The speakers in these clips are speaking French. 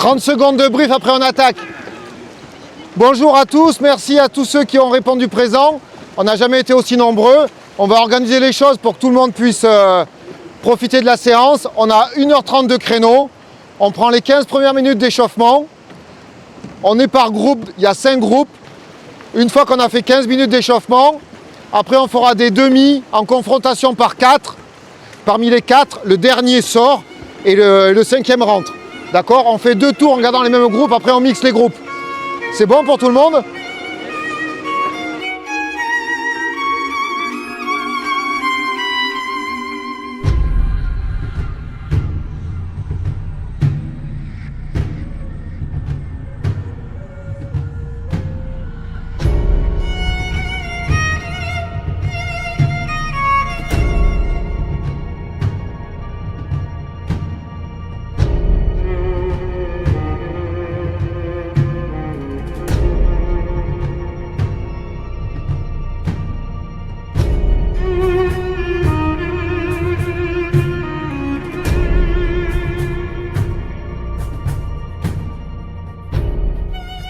30 secondes de brief, après on attaque. Bonjour à tous, merci à tous ceux qui ont répondu présent. On n'a jamais été aussi nombreux. On va organiser les choses pour que tout le monde puisse profiter de la séance. On a 1h30 de créneau. On prend les 15 premières minutes d'échauffement. On est par groupe, il y a 5 groupes. Une fois qu'on a fait 15 minutes d'échauffement, après on fera des demi en confrontation par 4. Parmi les 4, le dernier sort et le 5e rentre. D'accord? On fait 2 tours en gardant les mêmes groupes, après on mixe les groupes. C'est bon pour tout le monde?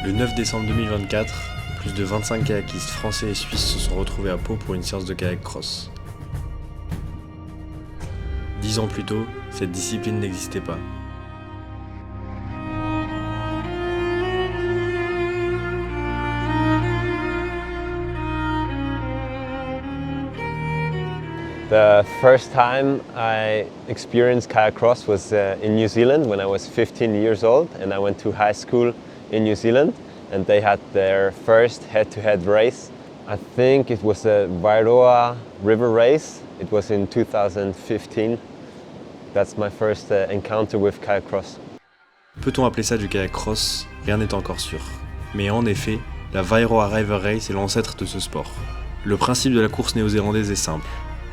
Le 9 décembre 2024, plus de 25 kayakistes français et suisses se sont retrouvés à Pau pour une séance de kayak cross. 10 ans plus tôt, cette discipline n'existait pas. The first time I experienced kayak cross was in New Zealand when I was 15 years old, and I went to high school in New Zealand, and they had their first head-to-head race. I think it was a Wairoa River race. It was in 2015. That's my first encounter with kayak cross. Peut-on appeler ça du kayak cross? Rien n'est encore sûr. Mais en effet, la Wairoa River Race est l'ancêtre de ce sport. Le principe de la course néo-zélandaise est simple.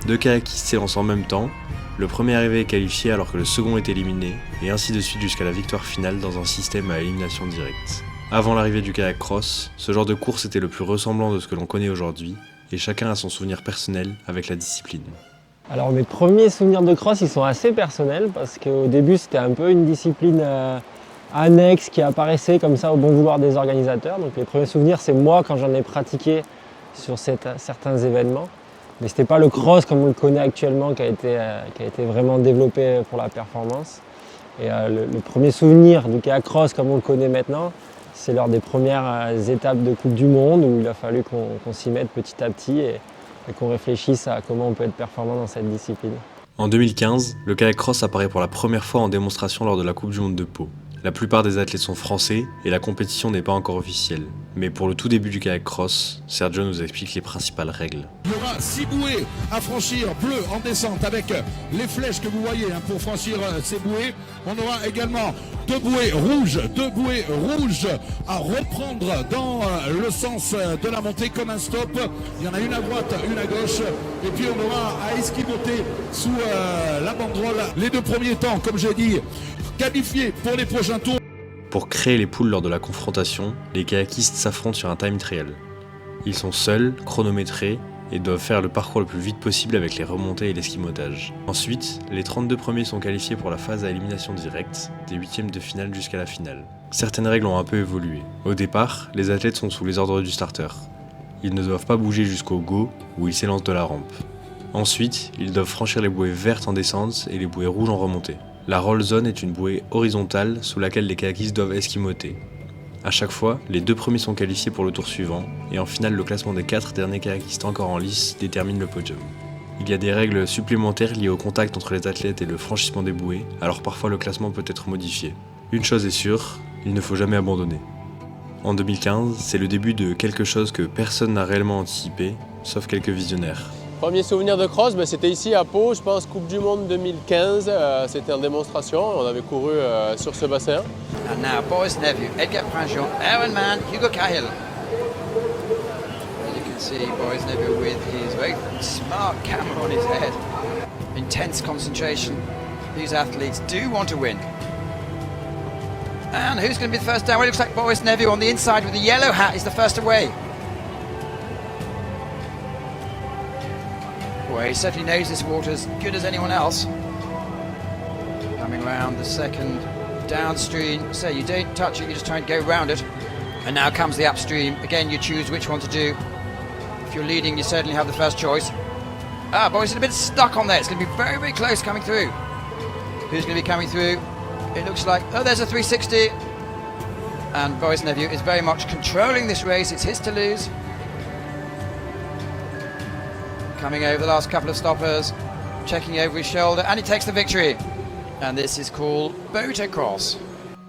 2 kayakistes s'élancent en même temps, le premier arrivé est qualifié alors que le second est éliminé, et ainsi de suite jusqu'à la victoire finale dans un système à élimination directe. Avant l'arrivée du kayak cross, ce genre de course était le plus ressemblant de ce que l'on connaît aujourd'hui, et chacun a son souvenir personnel avec la discipline. Alors mes premiers souvenirs de cross, ils sont assez personnels parce qu'au début c'était un peu une discipline annexe qui apparaissait comme ça au bon vouloir des organisateurs. Donc les premiers souvenirs, c'est moi quand j'en ai pratiqué sur certains événements. Mais ce n'était pas le cross comme on le connaît actuellement qui a été vraiment développé pour la performance. Et le premier souvenir du kayak cross comme on le connaît maintenant, c'est lors des premières étapes de Coupe du Monde où il a fallu qu'on s'y mette petit à petit et qu'on réfléchisse à comment on peut être performant dans cette discipline. En 2015, le kayak cross apparaît pour la première fois en démonstration lors de la Coupe du Monde de Pau. La plupart des athlètes sont français et la compétition n'est pas encore officielle. Mais pour le tout début du kayak cross, Sergio nous explique les principales règles. Il y aura 6 bouées à franchir, bleues en descente avec les flèches que vous voyez pour franchir ces bouées. On aura également 2 bouées rouges à reprendre dans le sens de la montée comme un stop. Il y en a une à droite, une à gauche. Et puis on aura à esquivoter sous la banderole. Les 2 premiers temps, comme j'ai dit, qualifiés pour les prochains tours. Pour créer les poules lors de la confrontation, les kayakistes s'affrontent sur un time trial. Ils sont seuls, chronométrés, et doivent faire le parcours le plus vite possible avec les remontées et l'esquimotage. Ensuite, les 32 premiers sont qualifiés pour la phase à élimination directe, des 8e de finale jusqu'à la finale. Certaines règles ont un peu évolué. Au départ, les athlètes sont sous les ordres du starter. Ils ne doivent pas bouger jusqu'au go, où ils s'élancent de la rampe. Ensuite, ils doivent franchir les bouées vertes en descente et les bouées rouges en remontée. La roll zone est une bouée horizontale sous laquelle les kayakistes doivent esquimoter. A chaque fois, les 2 premiers sont qualifiés pour le tour suivant, et en finale, le classement des 4 derniers kayakistes encore en lice détermine le podium. Il y a des règles supplémentaires liées au contact entre les athlètes et le franchissement des bouées, alors parfois le classement peut être modifié. Une chose est sûre, il ne faut jamais abandonner. En 2015, c'est le début de quelque chose que personne n'a réellement anticipé, sauf quelques visionnaires. Premier souvenir de cross, c'était ici à Pau, je pense Coupe du Monde 2015, c'était en démonstration, on avait couru sur ce bassin. And now Boris Nephew, Edgar Pranjon, Aaron Mann, Hugo Cahill. As you can see, Boris Nephew with his very smart camera on his head. Intense concentration. These athletes do want to win. And who's going to be the first down? Well, it looks like Boris Nephew on the inside with the yellow hat is the first away. Well, he certainly knows this water as good as anyone else. Coming round the second downstream. So you don't touch it, you just try and go round it. And now comes the upstream. Again, you choose which one to do. If you're leading, you certainly have the first choice. Ah, boys, it's a bit stuck on there. It's going to be very, very close coming through. Who's going to be coming through? It looks like, oh, there's a 360. And Boris Nephew is very much controlling this race. It's his to lose. Coming over the last couple of stoppers, checking over his shoulder, and he takes the victory. And this is called Motocross.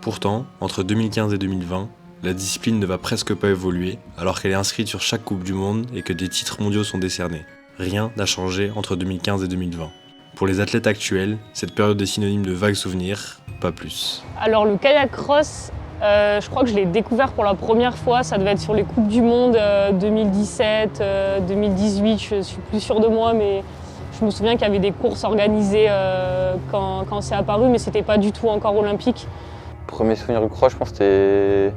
Pourtant, entre 2015 et 2020, la discipline ne va presque pas évoluer, alors qu'elle est inscrite sur chaque Coupe du Monde et que des titres mondiaux sont décernés. Rien n'a changé entre 2015 et 2020. Pour les athlètes actuels, cette période est synonyme de vagues souvenirs, pas plus. Alors le kayak cross, je crois que je l'ai découvert pour la première fois, ça devait être sur les Coupes du Monde 2017, 2018, je suis plus sûre de moi, mais je me souviens qu'il y avait des courses organisées quand c'est apparu, mais c'était pas du tout encore olympique. Premier souvenir du cross, je pense que c'était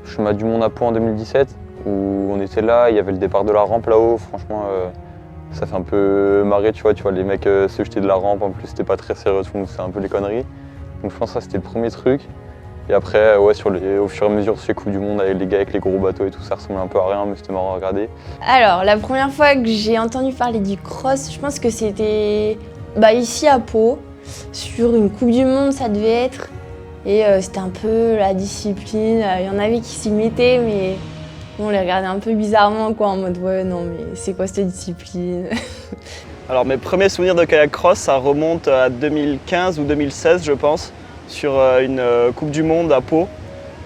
le chemin du monde à Pau en 2017, où on était là, il y avait le départ de la rampe là-haut, franchement ça fait un peu marrer, tu vois les mecs se jeter de la rampe, en plus c'était pas très sérieux, tout le monde faisait un peu des conneries. Donc je pense que ça c'était le premier truc. Et après, ouais, au fur et à mesure, sur les Coupes du Monde, avec les gars avec les gros bateaux et tout, ça ressemblait un peu à rien, mais c'était marrant à regarder. Alors, la première fois que j'ai entendu parler du cross, je pense que c'était ici à Pau, sur une Coupe du Monde, ça devait être. Et c'était un peu la discipline. Il y en avait qui s'y mettaient, mais on les regardait un peu bizarrement, quoi, en mode ouais, non, mais c'est quoi cette discipline? Alors, mes premiers souvenirs de kayak cross, ça remonte à 2015 ou 2016, je pense, sur une Coupe du Monde à Pau.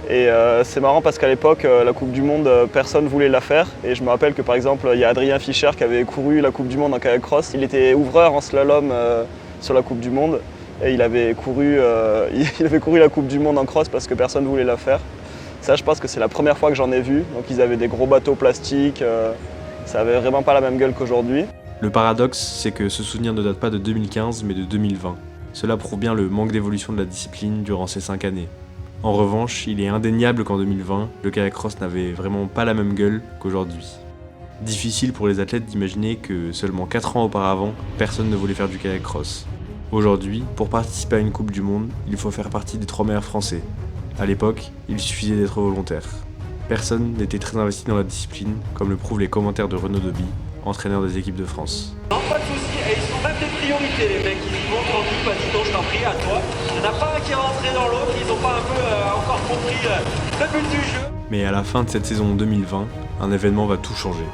Et c'est marrant parce qu'à l'époque, la Coupe du Monde, personne ne voulait la faire. Et je me rappelle que par exemple, il y a Adrien Fischer qui avait couru la Coupe du Monde en kayak cross. Il était ouvreur en slalom sur la Coupe du Monde. Et il avait couru la Coupe du Monde en cross parce que personne ne voulait la faire. Ça, je pense que c'est la première fois que j'en ai vu. Donc ils avaient des gros bateaux plastiques. Ça avait vraiment pas la même gueule qu'aujourd'hui. Le paradoxe, c'est que ce souvenir ne date pas de 2015 mais de 2020. Cela prouve bien le manque d'évolution de la discipline durant ces 5 années. En revanche, il est indéniable qu'en 2020, le kayak cross n'avait vraiment pas la même gueule qu'aujourd'hui. Difficile pour les athlètes d'imaginer que seulement 4 ans auparavant, personne ne voulait faire du kayak cross. Aujourd'hui, pour participer à une Coupe du Monde, il faut faire partie des 3 meilleurs Français. À l'époque, il suffisait d'être volontaire. Personne n'était très investi dans la discipline, comme le prouvent les commentaires de Renaud Deby, entraîneur des équipes de France. Non, pas de soucis, et ils sont même des priorités, les mecs. Ils vont tranquille, vas-y, donc je t'en prie, à toi. Il n'y en a pas un qui est rentré dans l'autre, ils n'ont pas un peu encore compris le but du jeu. Mais à la fin de cette saison 2020, un événement va tout changer.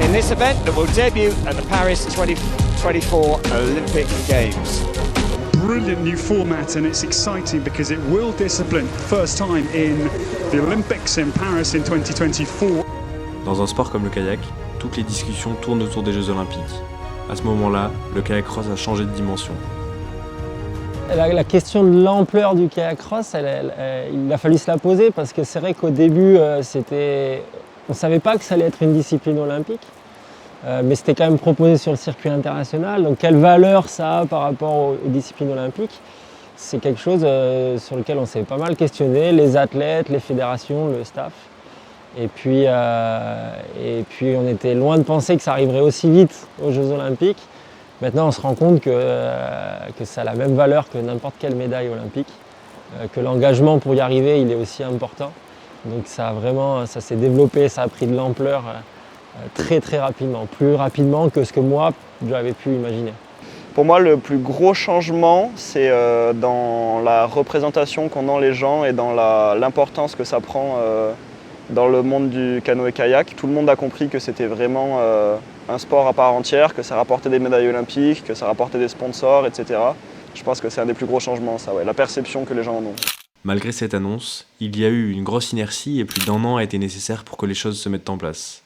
In this event that will debut at the Paris 2024 Olympic Games. Brilliant new format, and it's exciting because it will discipline first time in the Olympics in Paris in 2024. Dans un sport comme le kayak, toutes les discussions tournent autour des Jeux Olympiques. À ce moment-là, le kayak cross a changé de dimension. La question de l'ampleur du kayak cross, il a fallu se la poser parce que c'est vrai qu'au début, on ne savait pas que ça allait être une discipline olympique, mais c'était quand même proposé sur le circuit international. Donc quelle valeur ça a par rapport aux disciplines olympiques? C'est quelque chose sur lequel on s'est pas mal questionné, les athlètes, les fédérations, le staff. Et puis on était loin de penser que ça arriverait aussi vite aux Jeux Olympiques. Maintenant, on se rend compte que ça a la même valeur que n'importe quelle médaille olympique, que l'engagement pour y arriver, il est aussi important. Donc ça s'est développé, ça a pris de l'ampleur très très rapidement, plus rapidement que ce que moi, j'avais pu imaginer. Pour moi, le plus gros changement, c'est dans la représentation qu'ont dans les gens et dans l'importance que ça prend dans le monde du canoë-kayak. Tout le monde a compris que c'était vraiment un sport à part entière, que ça rapportait des médailles olympiques, que ça rapportait des sponsors, etc. Je pense que c'est un des plus gros changements, ça, ouais, la perception que les gens en ont. Malgré cette annonce, il y a eu une grosse inertie et plus d'1 an a été nécessaire pour que les choses se mettent en place.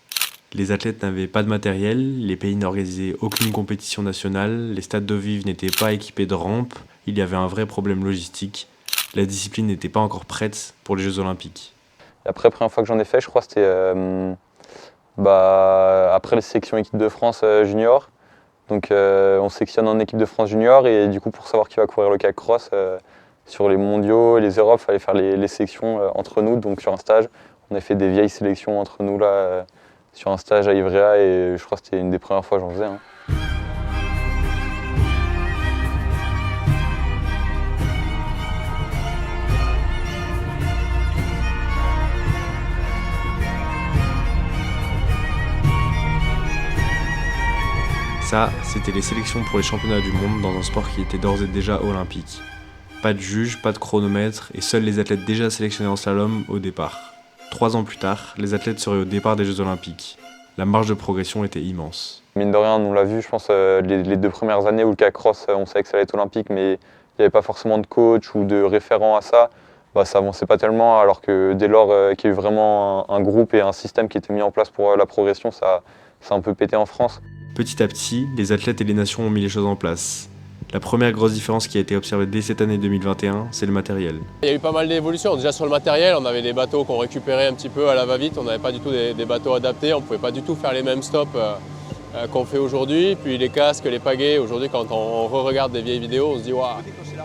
Les athlètes n'avaient pas de matériel, les pays n'organisaient aucune compétition nationale, les stades d'eau vive n'étaient pas équipés de rampes, il y avait un vrai problème logistique. La discipline n'était pas encore prête pour les Jeux Olympiques. Et après, la première fois que j'en ai fait, je crois que c'était après les sélections équipe de France junior. Donc on sélectionne en équipe de France junior et du coup pour savoir qui va courir le kayak cross sur les mondiaux et les Europes, il fallait faire les sélections entre nous. Donc sur un stage, on a fait des vieilles sélections entre nous là, sur un stage à Ivrea et je crois que c'était une des premières fois que j'en faisais. Hein. ça, c'était les sélections pour les championnats du monde dans un sport qui était d'ores et déjà olympique. Pas de juge, pas de chronomètre, et seuls les athlètes déjà sélectionnés en slalom au départ. 3 ans plus tard, les athlètes seraient au départ des Jeux Olympiques. La marge de progression était immense. Mine de rien, on l'a vu, je pense, les 2 premières années où le kayak cross, on savait que ça allait être olympique, mais il n'y avait pas forcément de coach ou de référent à ça. Ça avançait pas tellement, alors que dès lors qu'il y a eu vraiment un groupe et un système qui était mis en place pour la progression, ça a un peu pété en France. Petit à petit, les athlètes et les nations ont mis les choses en place. La première grosse différence qui a été observée dès cette année 2021, c'est le matériel. Il y a eu pas mal d'évolutions. Déjà sur le matériel, on avait des bateaux qu'on récupérait un petit peu à la va-vite, on n'avait pas du tout des bateaux adaptés, on ne pouvait pas du tout faire les mêmes stops qu'on fait aujourd'hui. Puis les casques, les pagaies, aujourd'hui quand on re-regarde des vieilles vidéos, on se dit waouh,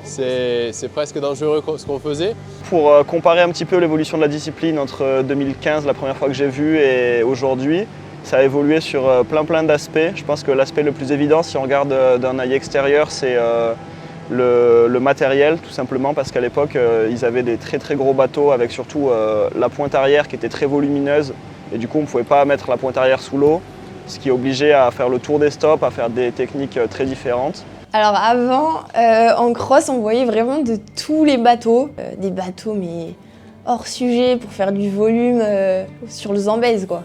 c'est presque dangereux ce qu'on faisait. Pour comparer un petit peu l'évolution de la discipline entre 2015, la première fois que j'ai vu, et aujourd'hui, ça a évolué sur plein d'aspects. Je pense que l'aspect le plus évident, si on regarde d'un œil extérieur, c'est le matériel, tout simplement, parce qu'à l'époque, ils avaient des très gros bateaux avec surtout la pointe arrière qui était très volumineuse. Et du coup, on ne pouvait pas mettre la pointe arrière sous l'eau, ce qui obligeait à faire le tour des stops, à faire des techniques très différentes. Alors avant, en cross, on voyait vraiment de tous les bateaux. Des bateaux mais hors sujet pour faire du volume sur le Zambèze, quoi.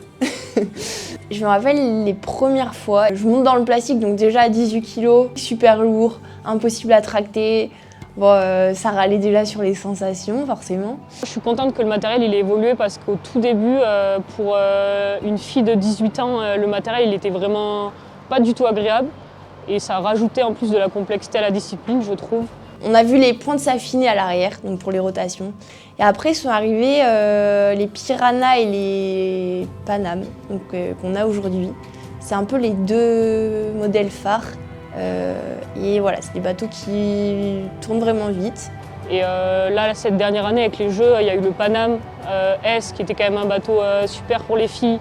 Je me rappelle les premières fois, je monte dans le plastique, donc déjà à 18 kg, super lourd, impossible à tracter. Bon, ça râlait déjà sur les sensations, forcément. Je suis contente que le matériel il ait évolué parce qu'au tout début, pour une fille de 18 ans, le matériel il était vraiment pas du tout agréable. Et ça a rajouté en plus de la complexité à la discipline, je trouve. On a vu les pointes s'affiner à l'arrière, donc pour les rotations. Et après sont arrivés les Piranha et les Panam, qu'on a aujourd'hui. C'est un peu les 2 modèles phares. Et voilà, c'est des bateaux qui tournent vraiment vite. Et là, cette dernière année, avec les Jeux, il y a eu le Panam S, qui était quand même un bateau super pour les filles.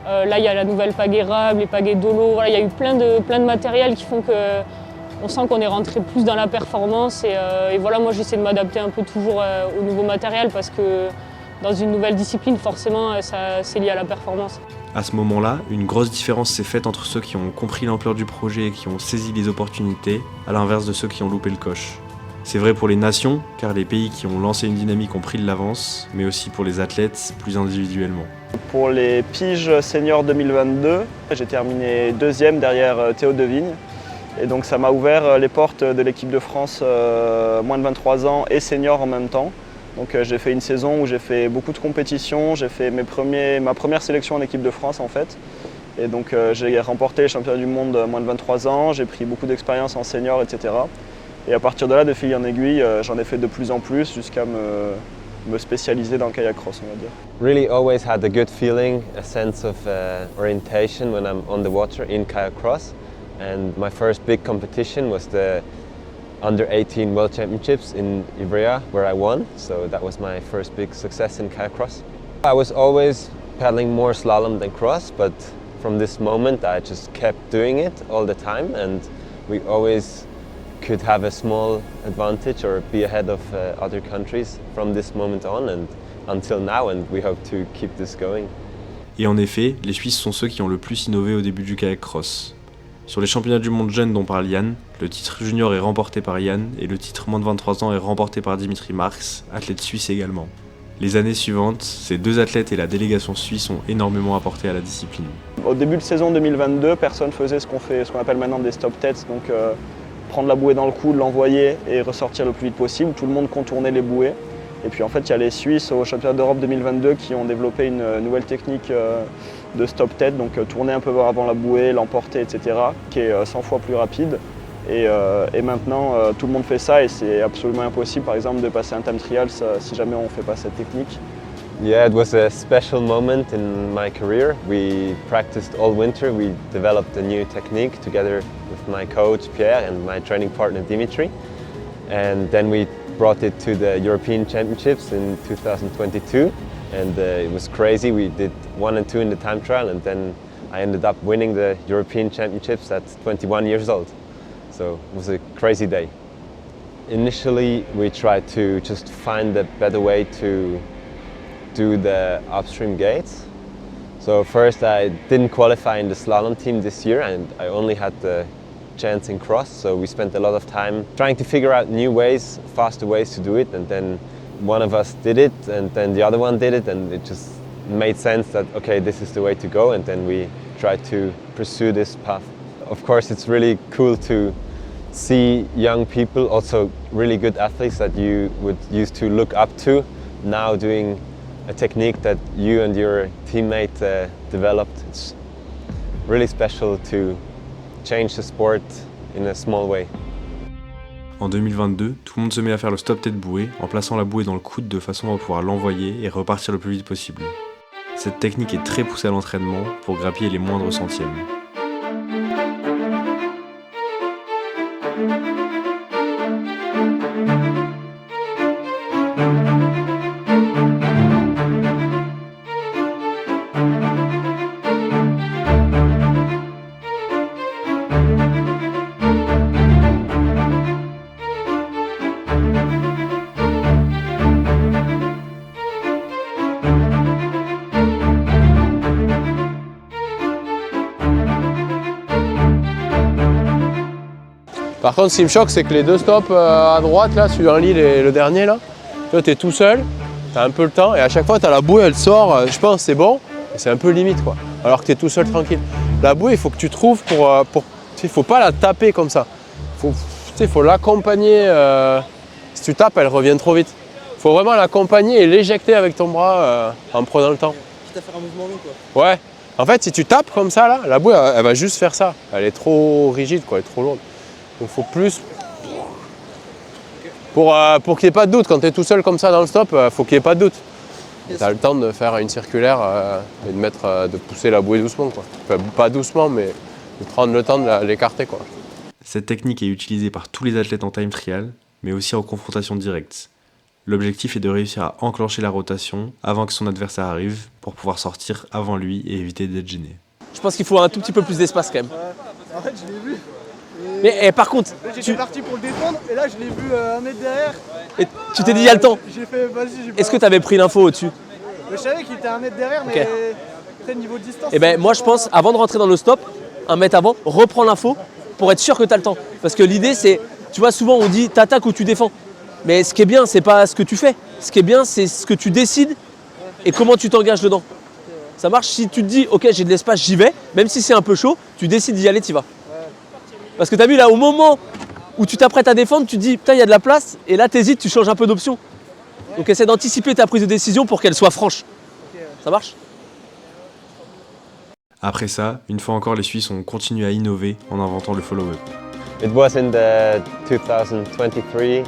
Là, il y a la nouvelle pagaie Rab, les pagaies Dolo. Voilà, il y a eu plein de matériel qui font qu'on sent qu'on est rentré plus dans la performance. Et voilà, moi, j'essaie de m'adapter un peu toujours au nouveau matériel parce que dans une nouvelle discipline, forcément, c'est lié à la performance. À ce moment-là, une grosse différence s'est faite entre ceux qui ont compris l'ampleur du projet et qui ont saisi les opportunités, à l'inverse de ceux qui ont loupé le coche. C'est vrai pour les nations, car les pays qui ont lancé une dynamique ont pris de l'avance, mais aussi pour les athlètes, plus individuellement. Pour les piges seniors 2022, j'ai terminé 2e derrière Théo Devigne. Et donc ça m'a ouvert les portes de l'équipe de France moins de 23 ans et senior en même temps. Donc j'ai fait une saison où j'ai fait beaucoup de compétitions, j'ai fait ma première sélection en équipe de France en fait. Et donc j'ai remporté les championnats du monde moins de 23 ans, j'ai pris beaucoup d'expérience en senior, etc. Et à partir de là, de fil en aiguille, j'en ai fait de plus en plus jusqu'à me spécialiser dans le kayak cross, on va dire. Really always had a good feeling, a sense of orientation when I'm on the water in kayak cross. And my first big competition was the Under-18 World Championships in Ivrea, where I won. So that was my first big success in kayak cross. I was always paddling more slalom than cross, but from this moment I just kept doing it all the time, and we always could have a small advantage or be ahead of other countries from this moment on and until now, and we hope to keep this going. Et en effet, les Suisses sont ceux qui ont le plus innové au début du kayak cross. Sur les championnats du monde jeunes dont parle Yann, le titre junior est remporté par Yann et le titre moins de 23 ans est remporté par Dimitri Marx, athlète suisse également. Les années suivantes, ces 2 athlètes et la délégation suisse ont énormément apporté à la discipline. Au début de saison 2022, personne faisait ce qu'on appelle maintenant des stop tets, donc prendre la bouée dans le coude, l'envoyer et ressortir le plus vite possible. Tout le monde contournait les bouées. Et puis en fait, il y a les Suisses au championnat d'Europe 2022 qui ont développé une nouvelle technique de stop tête, donc tourner un peu avant la bouée, l'emporter, etc., qui est 100 fois plus rapide. Et maintenant, tout le monde fait ça et c'est absolument impossible, par exemple, de passer un time trial si jamais on ne fait pas cette technique. Yeah, it was a special moment in my career. We practiced all winter. We developed a new technique together with my coach Pierre and my training partner Dimitri. And then we brought it to the European Championships in 2022. And it was crazy. We did 1 and 2 in the time trial, and then I ended up winning the European Championships at 21 years old. So it was a crazy day. Initially, we tried to just find a better way to do the upstream gates. So first I didn't qualify in the slalom team this year and I only had the chance in cross, so we spent a lot of time trying to figure out new ways, faster ways to do it, and then one of us did it and then the other one did it, and it just made sense that okay, this is the way to go, and then we tried to pursue this path. Of course, it's really cool to see young people, also really good athletes that you would used to look up to, now doing a technique that you and your teammate developed. It's really special to change the sport in a small way. En 2022, tout le monde se met à faire le stop tête bouée en plaçant la bouée dans le coude de façon à pouvoir l'envoyer et repartir le plus vite possible. Cette technique est très poussée à l'entraînement pour grappiller les moindres centièmes. Par contre, ce qui me choque, c'est que les deux stops à droite, là, celui d'un lit et le dernier, là, toi, tu es tout seul, tu as un peu le temps, et à chaque fois, tu as la bouée, elle sort, je pense, c'est bon, et c'est un peu limite, quoi. Alors que tu es tout seul, tranquille. La bouée, il faut que tu trouves il faut pas la taper comme ça. Il faut l'accompagner. Si tu tapes, elle revient trop vite. Il faut vraiment l'accompagner et l'éjecter avec ton bras en prenant le temps. Quitte à faire un mouvement long, quoi. Ouais. En fait, si tu tapes comme ça, là, la bouée, elle va juste faire ça. Elle est trop rigide, quoi, elle est trop lourde. Donc il faut plus. Pour qu'il n'y ait pas de doute, quand tu es tout seul comme ça dans le stop, il faut qu'il n'y ait pas de doute. Tu as le temps de faire une circulaire et de pousser la bouée doucement, quoi. Enfin, pas doucement, mais de prendre le temps de l'écarter, quoi. Cette technique est utilisée par tous les athlètes en time trial, mais aussi en confrontation directe. L'objectif est de réussir à enclencher la rotation avant que son adversaire arrive pour pouvoir sortir avant lui et éviter d'être gêné. Je pense qu'il faut un tout petit peu plus d'espace quand même. Ouais. En fait, je l'ai vu. Mais par contre, j'étais parti pour le défendre et là je l'ai vu un mètre derrière. Et tu t'es dit il y a le temps. J'ai fait vas-y. Est-ce que tu avais pris l'info au-dessus? Je savais qu'il était un mètre derrière, mais après niveau de distance. Et ben moi je pense, avant de rentrer dans le stop, un mètre avant, reprends l'info pour être sûr que tu as le temps. Parce que l'idée c'est, tu vois, souvent on dit t'attaques ou tu défends. Mais ce qui est bien, c'est pas ce que tu fais. Ce qui est bien, c'est ce que tu décides et comment tu t'engages dedans. Ça marche si tu te dis ok, j'ai de l'espace, j'y vais, même si c'est un peu chaud, tu décides d'y aller, t'y vas. Parce que tu as vu là, au moment où tu t'apprêtes à défendre, tu te dis putain, il y a de la place, et là t'hésites, tu changes un peu d'option. Donc essaie d'anticiper ta prise de décision pour qu'elle soit franche. Ça marche? Après ça, une fois encore, les Suisses ont continué à innover en inventant le follow-up. It was in the 2023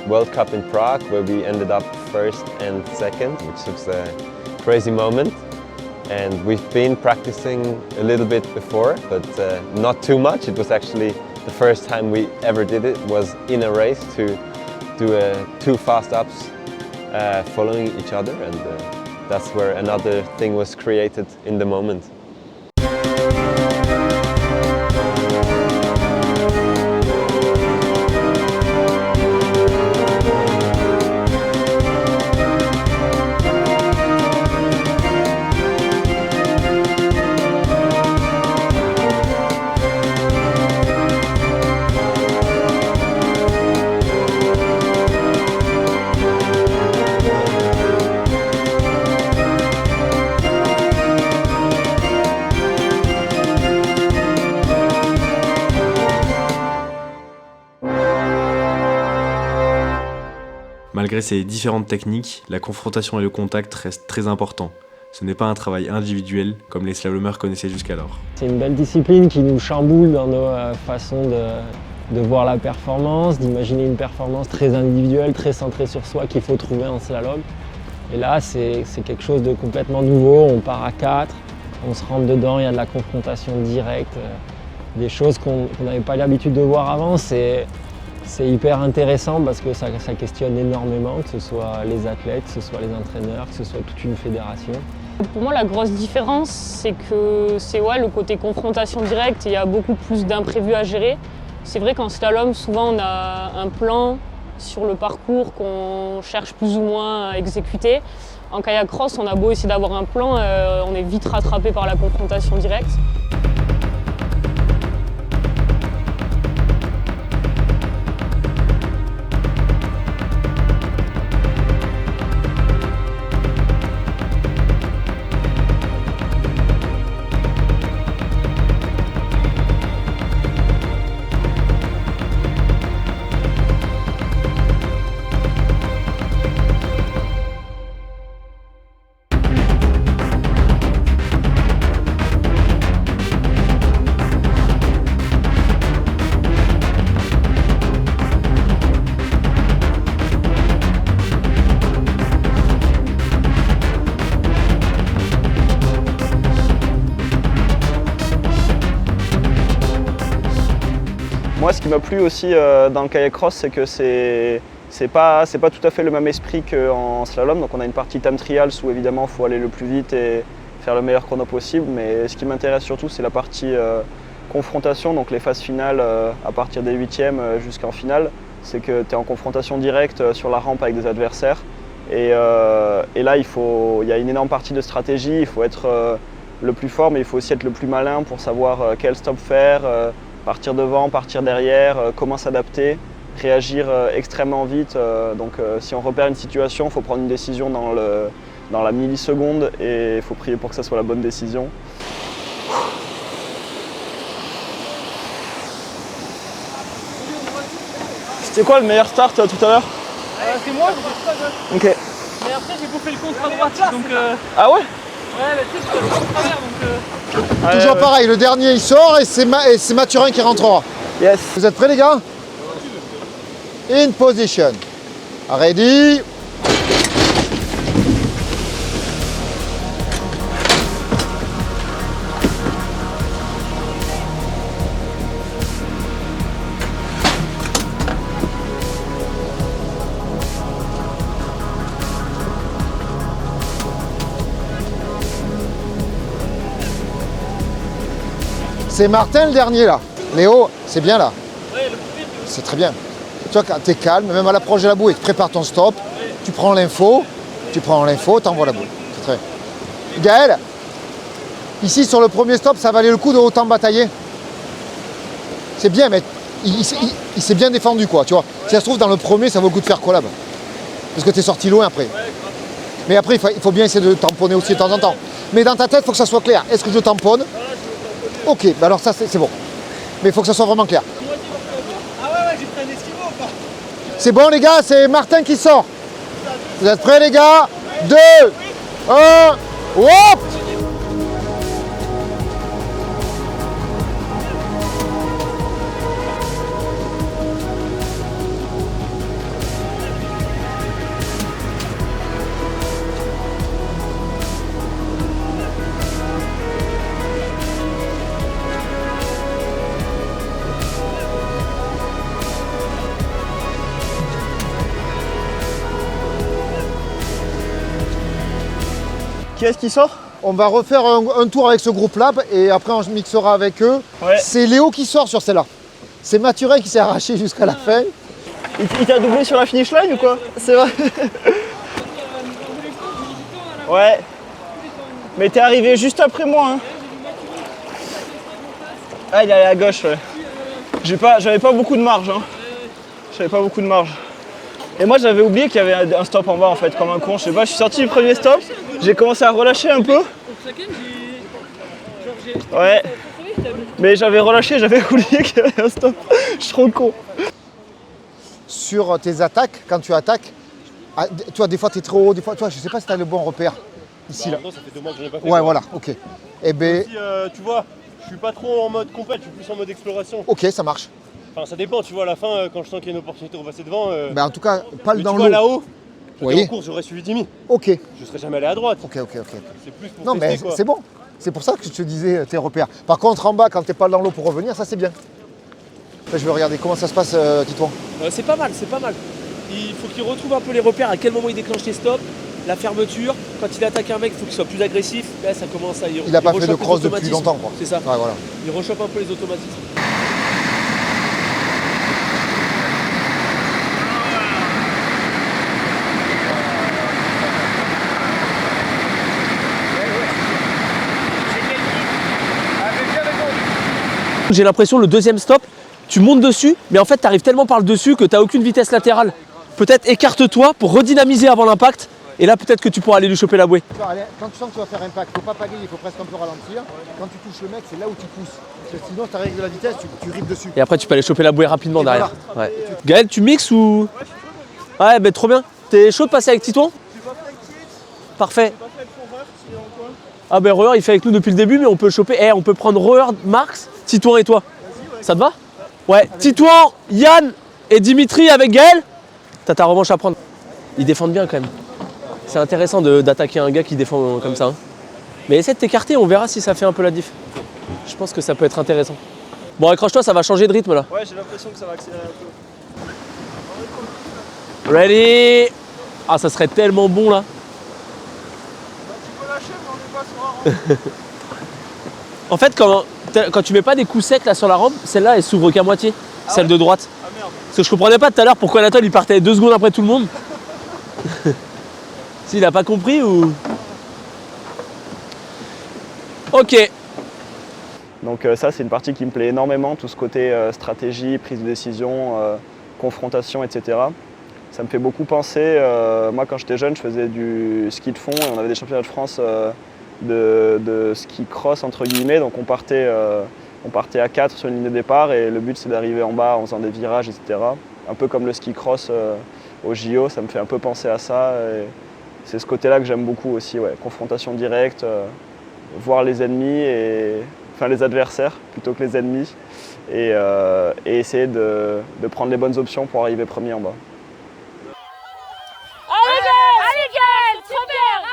World Cup in Prague where we ended up first and second, which was a crazy moment. And we've been practicing a little bit before, but not too much. It was actually the first time we ever did it was in a race to do 2 fast ups following each other, and that's where another thing was created in the moment. Malgré ces différentes techniques, la confrontation et le contact restent très importants. Ce n'est pas un travail individuel comme les slalomeurs connaissaient jusqu'alors. C'est une belle discipline qui nous chamboule dans nos façons de voir la performance, d'imaginer une performance très individuelle, très centrée sur soi qu'il faut trouver en slalom. Et là, c'est quelque chose de complètement nouveau. On part à 4, on se rentre dedans, il y a de la confrontation directe, des choses qu'on n'avait pas l'habitude de voir avant. C'est hyper intéressant parce que ça questionne énormément, que ce soit les athlètes, que ce soit les entraîneurs, que ce soit toute une fédération. Pour moi, la grosse différence, c'est que c'est le côté confrontation directe, il y a beaucoup plus d'imprévus à gérer. C'est vrai qu'en slalom, souvent on a un plan sur le parcours qu'on cherche plus ou moins à exécuter. En kayak cross, on a beau essayer d'avoir un plan, on est vite rattrapé par la confrontation directe. Moi, ce qui m'a plu aussi dans le kayak cross, c'est que c'est pas tout à fait le même esprit qu'en slalom. Donc on a une partie time trials où évidemment il faut aller le plus vite et faire le meilleur chrono possible. Mais ce qui m'intéresse surtout, c'est la partie confrontation, donc les phases finales à partir des 8e jusqu'en finale. C'est que tu es en confrontation directe sur la rampe avec des adversaires. Et là, il y a une énorme partie de stratégie. Il faut être le plus fort, mais il faut aussi être le plus malin pour savoir quel stop faire. Partir devant, partir derrière, comment s'adapter, réagir extrêmement vite. Donc si on repère une situation, il faut prendre une décision dans la milliseconde et il faut prier pour que ça soit la bonne décision. C'était quoi le meilleur start tout à l'heure? C'est moi, j'ai pas. Ok. Mais après, j'ai bouffé le contre à droite. Donc, Ah ouais? Ouais, mais tu sais, je suis à travers donc. Toujours pareil, le dernier il sort et c'est Mathurin qui rentrera. Yes. Vous êtes prêts les gars? In position. Ready. C'est Martin le dernier là. Léo, c'est bien là. C'est très bien. Tu vois, quand t'es calme, même à l'approche de la bouée, tu prépares ton stop, tu prends l'info, t'envoies la bouée. C'est très bien. Gaël, ici sur le premier stop, ça valait le coup de autant batailler. C'est bien, mais il s'est bien défendu quoi, tu vois. Si ça se trouve dans le premier, ça vaut le coup de faire collab. Parce que t'es sorti loin après. Mais après, il faut bien essayer de tamponner aussi de temps en temps. Mais dans ta tête, il faut que ça soit clair. Est-ce que je tamponne? Ok, bah alors ça c'est bon. Mais il faut que ça soit vraiment clair. Ah ouais, j'ai pris un esquivo ou pas? C'est bon les gars, c'est Martin qui sort. Vous êtes prêts les gars? 2, 1, hop! Qui est-ce qui sort? On va refaire un tour avec ce groupe-là et après on mixera avec eux. Ouais. C'est Léo qui sort sur celle-là. C'est Mathurin qui s'est arraché jusqu'à la fin. Il t'a doublé sur la finish line ou quoi? C'est vrai. Ouais. Mais t'es arrivé juste après moi. Hein. Ah, il est allé à gauche, ouais. J'avais pas beaucoup de marge. Hein. J'avais pas beaucoup de marge. Et moi j'avais oublié qu'il y avait un stop en bas en fait, comme un con. Je sais pas, je suis sorti du premier stop, j'ai commencé à relâcher un peu. Ouais. Mais j'avais relâché, j'avais oublié qu'il y avait un stop. Je suis trop con. Sur tes attaques, quand tu attaques, toi des fois tu es trop haut, des fois, toi je sais pas si tu as le bon repère. Ici là. Ça fait 2 mois que je n'ai pas fait. Ouais, voilà, ok. Et ben. Aussi, tu vois, je suis pas trop en mode compète, je suis plus en mode exploration. Ok, ça marche. Enfin, ça dépend, tu vois, à la fin, quand je sens qu'il y a une opportunité de repasser devant. Ben, en tout cas, pas mais dans tu l'eau. vois, là-haut, oui. en course, j'aurais suivi Dimi. Ok. Je serais jamais allé à droite. Ok. C'est plus pour Non, tester, mais quoi. c'est bon. C'est pour ça que je te disais tes repères. Par contre, en bas, quand t'es pas dans l'eau pour revenir, ça c'est bien. Là, je vais regarder comment ça se passe, Titouan. C'est pas mal, c'est pas mal. Il faut qu'il retrouve un peu les repères, à quel moment il déclenche les stops, la fermeture. Quand il attaque un mec, il faut qu'il soit plus agressif. Là, ça commence à... Il a pas fait de cross depuis longtemps, quoi. C'est ça. Ouais, voilà. Il rechoppe un peu les automatismes. J'ai l'impression le deuxième stop, tu montes dessus, mais en fait tu arrives tellement par le dessus que tu n'as aucune vitesse latérale. Peut-être écarte-toi pour redynamiser avant l'impact, et là peut-être que tu pourras aller lui choper la bouée. Quand tu sens que tu vas faire impact, il ne faut pas pagayer, il faut presque un peu ralentir. Quand tu touches le mec, c'est là où tu pousses. Parce que sinon, si tu arrives de la vitesse, tu ripes dessus. Et après tu peux aller choper la bouée rapidement derrière. Voilà. Ouais. Gaël, tu mixes ou... Ouais, ben trop bien. T'es chaud de passer avec Titouan? Parfait. Ah ben Roer il fait avec nous depuis le début, mais on peut le choper. On peut prendre Roer, Marx, Titouan et toi. Ça te va? Ouais. Titouan, Yann et Dimitri avec Gaël. T'as ta revanche à prendre. Ils défendent bien quand même. C'est intéressant d'attaquer un gars qui défend comme ça. Hein. Mais essaie de t'écarter, on verra si ça fait un peu la diff. Je pense que ça peut être intéressant. Bon, accroche-toi, ça va changer de rythme là. Ouais, j'ai l'impression que ça va accélérer un peu. Ready? Ah, ça serait tellement bon là. Tu peux lâcher, mais on n'est pas sur un rampe. En fait, quand tu mets pas des coups secs là sur la rampe, celle-là elle s'ouvre qu'à moitié, celle de droite. Ah merde. Parce que je comprenais pas tout à l'heure pourquoi Anatole il partait 2 secondes après tout le monde. S'il a pas compris ou. Ok. Donc ça c'est une partie qui me plaît énormément, tout ce côté stratégie, prise de décision, confrontation, etc. Ça me fait beaucoup penser, moi quand j'étais jeune je faisais du ski de fond et on avait des championnats de France de ski cross entre guillemets, donc on partait à 4 sur une ligne de départ et le but c'est d'arriver en bas en faisant des virages, etc. Un peu comme le ski cross au JO, ça me fait un peu penser à ça. C'est ce côté-là que j'aime beaucoup aussi, ouais. Confrontation directe, voir les ennemis, enfin les adversaires plutôt que les ennemis, et essayer de prendre les bonnes options pour arriver premier en bas. Allez Gaël, super,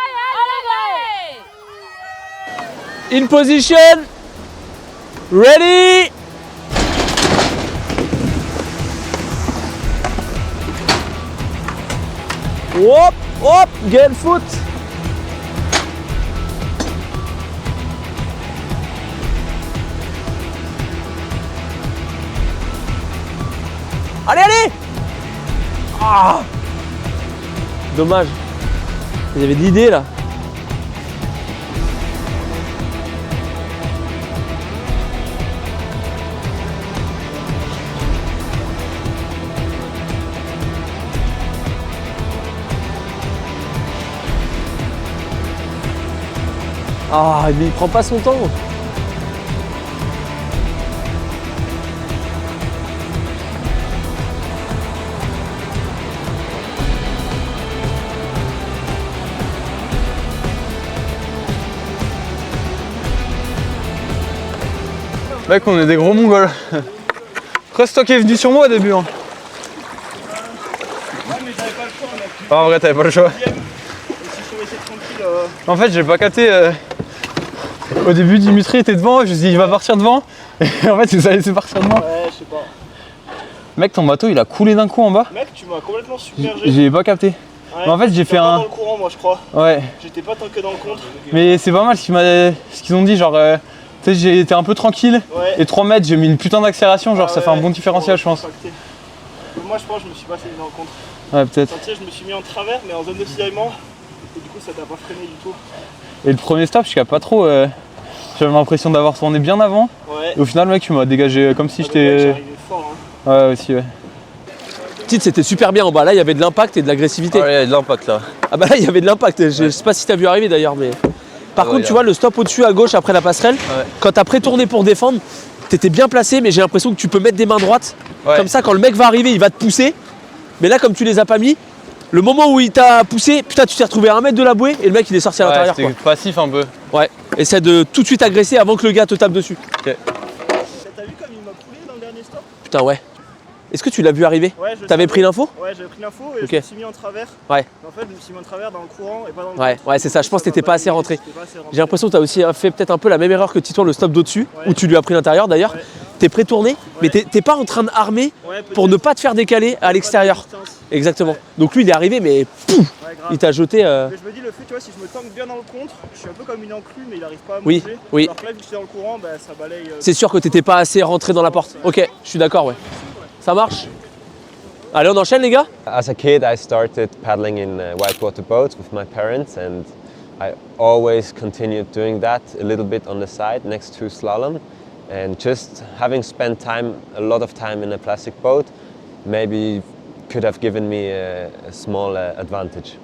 allez. In position. Ready. Hop, hop, Gaël foot. Allez, allez. Ah. Dommage. Il y avait de l'idée là. Ah, mais il prend pas son temps. Mec, on est des gros mongols. Après, c'est toi qui es venu sur moi au début. Hein. Ouais, mais j'avais pas le choix, mec. Ah, en vrai, t'avais pas le choix. En fait, j'ai pas capté. Au début, Dimitri était devant, je me suis dit, il va partir devant. Et en fait, il nous a laissé partir devant. Ouais, je sais pas. Mec, ton bateau, il a coulé d'un coup en bas. Mec, tu m'as complètement submergé. J'ai pas capté. Ouais, mais en fait, j'ai fait un. Dans le courant, moi, je crois. Ouais. J'étais pas tant que dans le contre. Mais c'est pas mal ce qu'ils ont dit, genre. Tu sais, j'ai été un peu tranquille. Ouais. Et 3 mètres, j'ai mis une putain d'accélération, genre ça fait un bon différentiel, je pense. Moi, je pense que je me suis passé dans le contre. Ouais, peut-être. Tu sais, je me suis mis en travers, mais en zone de cisaillement. Et du coup, ça t'a pas freiné du tout. Et le premier stop, je capte pas trop. J'avais l'impression d'avoir tourné bien avant. Ouais. Et au final, mec, tu m'as dégagé comme si j'étais. Fort, hein. Ouais, aussi, ouais. Petite, c'était super bien en bas. Là, il y avait de l'impact et de l'agressivité. Ouais, il y a de l'impact là. Ah bah là, il y avait de l'impact. Je sais pas si t'as vu arriver d'ailleurs, mais. Par contre, tu vois, le stop au-dessus à gauche après la passerelle, quand t'as pré-tourné pour défendre, t'étais bien placé, mais j'ai l'impression que tu peux mettre des mains droites. Ouais. Comme ça, quand le mec va arriver, il va te pousser. Mais là, comme tu les as pas mis, le moment où il t'a poussé, putain, tu t'es retrouvé à 1 mètre de la bouée et le mec il est sorti à l'intérieur. C'était passif un peu. Ouais, essaie de tout de suite agresser avant que le gars te tape dessus. Ok. T'as vu comme il m'a coulé dans le dernier stop? Putain, ouais. Est-ce que tu l'as vu arriver? Ouais, t'avais pris l'info? Ouais, j'avais pris l'info et je me suis mis en travers. Ouais. En fait, je me suis mis en travers dans le courant et pas dans le contre. Ouais, c'est ça. Je pense que t'étais pas assez rentré. J'ai l'impression que t'as aussi fait peut-être un peu la même erreur que Titouan, le stop d'au-dessus, où tu lui as pris l'intérieur d'ailleurs. Ouais. T'es pré-tourné, mais t'es pas en train de armer pour ne pas te faire décaler à l'extérieur. Exactement. Ouais. Donc lui, il est arrivé, mais pouf, il t'a jeté. Mais je me dis, le fait, tu vois, si je me tanque bien dans le contre, je suis un peu comme une enclume, mais il arrive pas à me bouger. Oui. Alors que là, vu que je suis dans le courant, bah, ça balaye. C'est sûr que t'étais pas assez rentré dans la porte. Ok, je suis d'accord, ouais. Ça marche. Allez, on enchaîne les gars. As a kid, I started paddling in whitewater boats with my parents, and I always continued doing that a little bit on the side next to slalom. And just having spent a lot of time in a plastic boat, maybe could have given me a small advantage.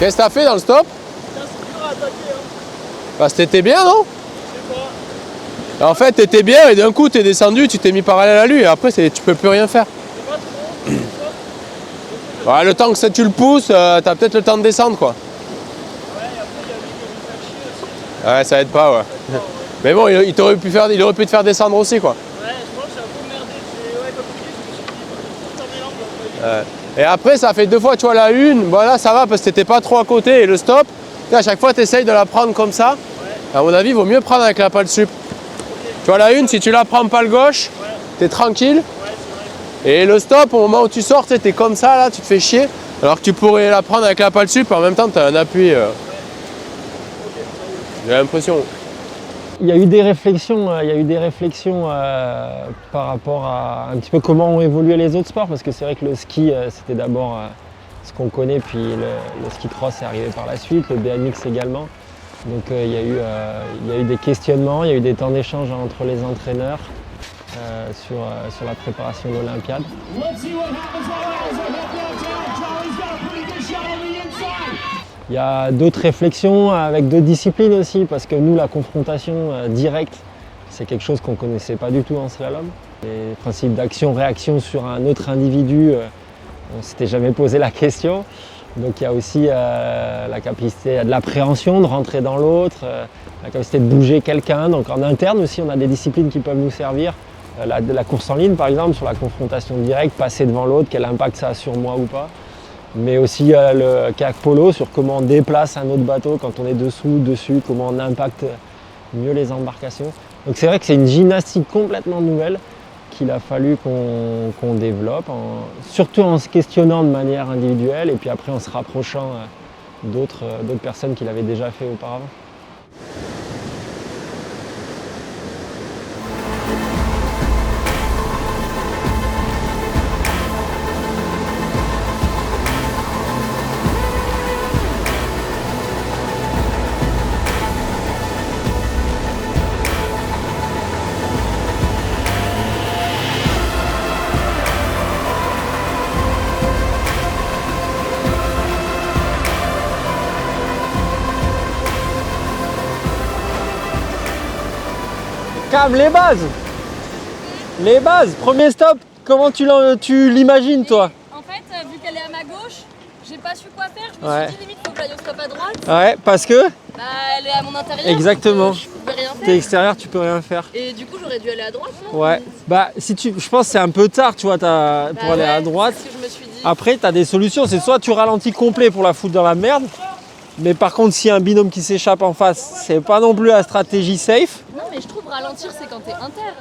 Qu'est-ce que t'as fait dans le stop? Parce que t'étais bien, non? En fait, t'étais bien et d'un coup t'es descendu, tu t'es mis parallèle à lui et après tu peux plus rien faire. Ouais, le temps que tu le pousses, t'as peut-être le temps de descendre quoi. Ouais, ça aide pas, ouais. Mais bon, il aurait pu te faire descendre aussi quoi. Et après, ça fait 2 fois, tu vois, la une, voilà, ça va parce que t'étais pas trop à côté. Et le stop, à chaque fois, tu essayes de la prendre comme ça. À mon avis, il vaut mieux prendre avec la pale sup. Tu vois, la une, si tu la prends pale gauche, t'es tranquille. Et le stop, au moment où tu sors, t'es comme ça, là, tu te fais chier. Alors que tu pourrais la prendre avec la pale sup, en même temps, tu as un appui. J'ai l'impression. Il y a eu des réflexions, par rapport à un petit peu comment ont évolué les autres sports, parce que c'est vrai que le ski, c'était d'abord ce qu'on connaît, puis le ski cross est arrivé par la suite, le BMX également. Donc il y a eu des questionnements, il y a eu des temps d'échange entre les entraîneurs sur la préparation de l'Olympiade. Il y a d'autres réflexions avec d'autres disciplines aussi, parce que nous, la confrontation directe, c'est quelque chose qu'on ne connaissait pas du tout en slalom. Les principes d'action-réaction sur un autre individu, on ne s'était jamais posé la question. Donc il y a aussi la capacité de l'appréhension, de rentrer dans l'autre, la capacité de bouger quelqu'un. Donc en interne aussi, on a des disciplines qui peuvent nous servir. La course en ligne, par exemple, sur la confrontation directe, passer devant l'autre, quel impact ça a sur moi ou pas. Mais aussi le kayak polo sur comment on déplace un autre bateau quand on est dessous, dessus, comment on impacte mieux les embarcations. Donc c'est vrai que c'est une gymnastique complètement nouvelle qu'il a fallu qu'on développe, surtout en se questionnant de manière individuelle et puis après en se rapprochant d'autres personnes qui l'avaient déjà fait auparavant. Cam, les bases, premier stop, comment tu l'imagines toi? En fait, vu qu'elle est à ma gauche, j'ai pas su quoi faire, je me suis dit limite faut que j'aille au stop à droite. Ouais, parce que? Bah elle est à mon intérieur. Exactement. Je pouvais rien faire. T'es extérieur, tu peux rien faire. Et du coup j'aurais dû aller à droite, non? Ouais, bah je pense que c'est un peu tard, tu vois, pour aller à droite. C'est ce que je me suis dit. Après, t'as des solutions, c'est soit tu ralentis complet pour la foutre dans la merde, mais par contre, s'il y a un binôme qui s'échappe en face, c'est pas non plus la stratégie safe. Non mais je trouve ralentir c'est quand t'es inter.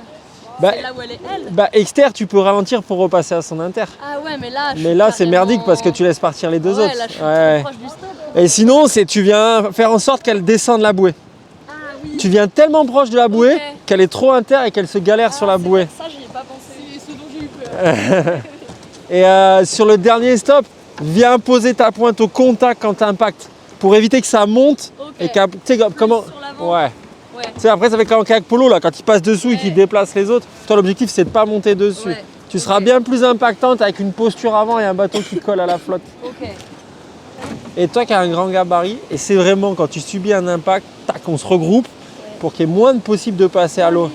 Bah, c'est là où elle est elle. Bah exter, tu peux ralentir pour repasser à son inter. Ah ouais mais là Mais là c'est merdique parce que tu laisses partir les deux autres. Là, je suis très proche du stop. Et sinon, tu viens faire en sorte qu'elle descende la bouée. Ah oui. Tu viens tellement proche de la bouée qu'elle est trop inter et qu'elle se galère sur la bouée. Ça j'y ai pas pensé, c'est ce dont j'ai eu peur. Et sur le dernier stop, viens poser ta pointe au contact quand tu impactes pour éviter que ça monte et tu sais comment. Ouais. Tu sais, après ça fait comme en kayak polo là, quand il passe dessous et qu'il déplace les autres. Toi l'objectif c'est de pas monter dessus. Ouais. Tu seras bien plus impactante avec une posture avant et un bateau qui colle à la flotte. Ok. Et toi qui as un grand gabarit, et c'est vraiment quand tu subis un impact, tac, on se regroupe pour qu'il y ait moins de possible de passer à l'eau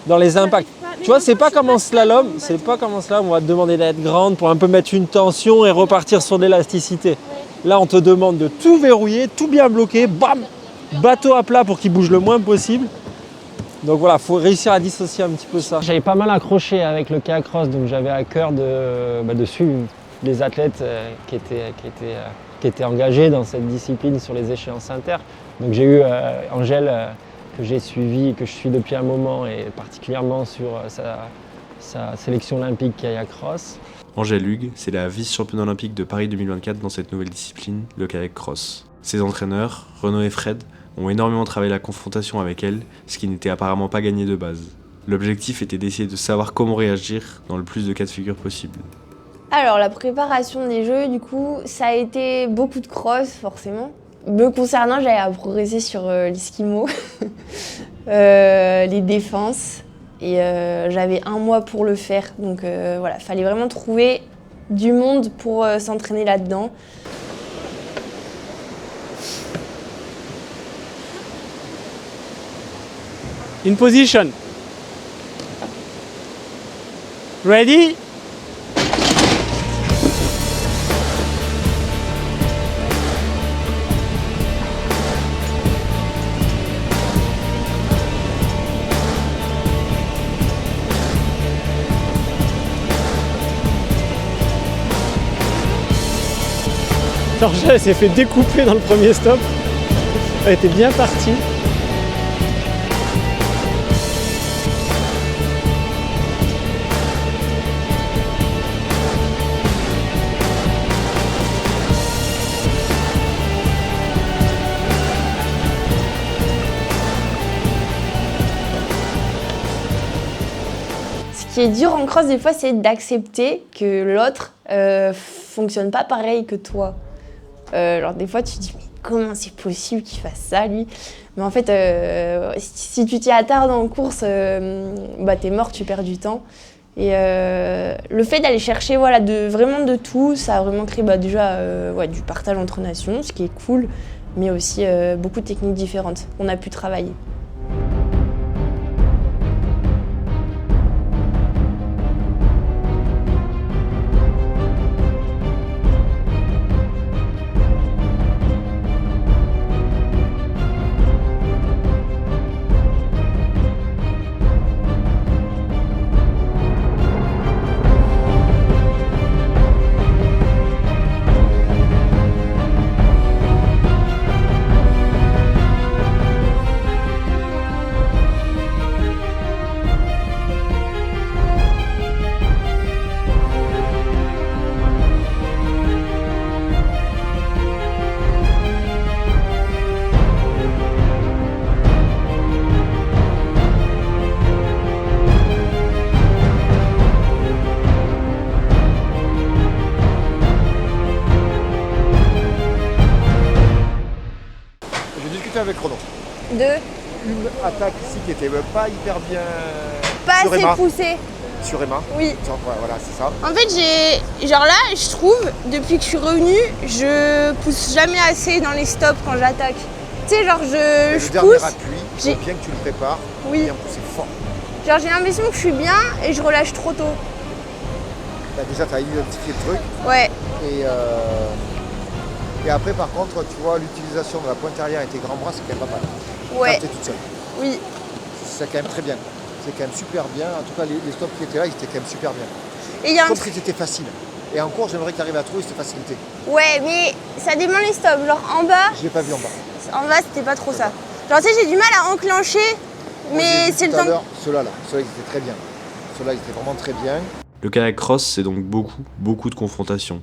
dans les impacts. Tu vois, c'est pas comme en slalom, on va te demander d'être grande pour un peu mettre une tension et repartir sur de l'élasticité. Là, on te demande de tout verrouiller, tout bien bloquer, bam, bateau à plat pour qu'il bouge le moins possible. Donc voilà, il faut réussir à dissocier un petit peu ça. J'avais pas mal accroché avec le kayak cross, donc j'avais à cœur de suivre les athlètes qui étaient engagés dans cette discipline sur les échéances inter. Donc j'ai eu Angèle j'ai suivi, que je suis depuis un moment, et particulièrement sur sa sélection olympique kayak cross. Angèle Hugues, c'est la vice-championne olympique de Paris 2024 dans cette nouvelle discipline, le kayak cross. Ses entraîneurs, Renaud et Fred, ont énormément travaillé la confrontation avec elle, ce qui n'était apparemment pas gagné de base. L'objectif était d'essayer de savoir comment réagir dans le plus de cas de figure possible. Alors la préparation des Jeux, du coup, ça a été beaucoup de cross forcément. Me concernant, j'avais à progresser sur l'esquimau, les défenses, et j'avais 1 mois pour le faire. Donc voilà, il fallait vraiment trouver du monde pour s'entraîner là-dedans. In position. Ready? Angèle s'est fait découper dans le premier stop. Elle était bien partie. Ce qui est dur en cross, des fois, c'est d'accepter que l'autre fonctionne pas pareil que toi. Alors des fois, tu te dis, mais comment c'est possible qu'il fasse ça, lui? Mais en fait, si tu t'y attardes en course, bah, t'es mort, tu perds du temps. Et le fait d'aller chercher voilà, vraiment de tout, ça a vraiment créé déjà du partage entre nations, ce qui est cool, mais aussi beaucoup de techniques différentes qu'on a pu travailler. Avec Renaud. Une attaque ici qui était pas hyper bien. Pas sur assez Emma. poussée. Sur Emma. Oui. Ouais, voilà, c'est ça. En fait, genre là, je trouve, depuis que je suis revenue, je pousse jamais assez dans les stops quand j'attaque. Tu sais, genre je pousse. Le dernier appui, c'est bien que tu le prépares. Oui. Bien pousser fort. Genre j'ai l'impression que je suis bien et je relâche trop tôt. Déjà, tu as identifié le truc. Ouais. Et après, par contre, tu vois, l'utilisation de la pointe arrière et tes grands bras, c'est quand même pas mal. Ouais. Quand tu es toute seule. Oui. C'est quand même très bien. C'est quand même super bien. En tout cas, les stops qui étaient là, ils étaient quand même super bien. Et sauf qu'ils étaient faciles. Et encore, j'aimerais que tu arrives à trouver cette facilité. Ouais, mais ça dépend les stops. Genre en bas. Je l'ai pas vu en bas. En bas, c'était pas trop ça. Genre, tu sais, j'ai du mal à enclencher, mais c'est le temps. Ceux-là, ils étaient très bien. Ceux-là, ils étaient vraiment très bien. Le kayak cross, c'est donc beaucoup de confrontations.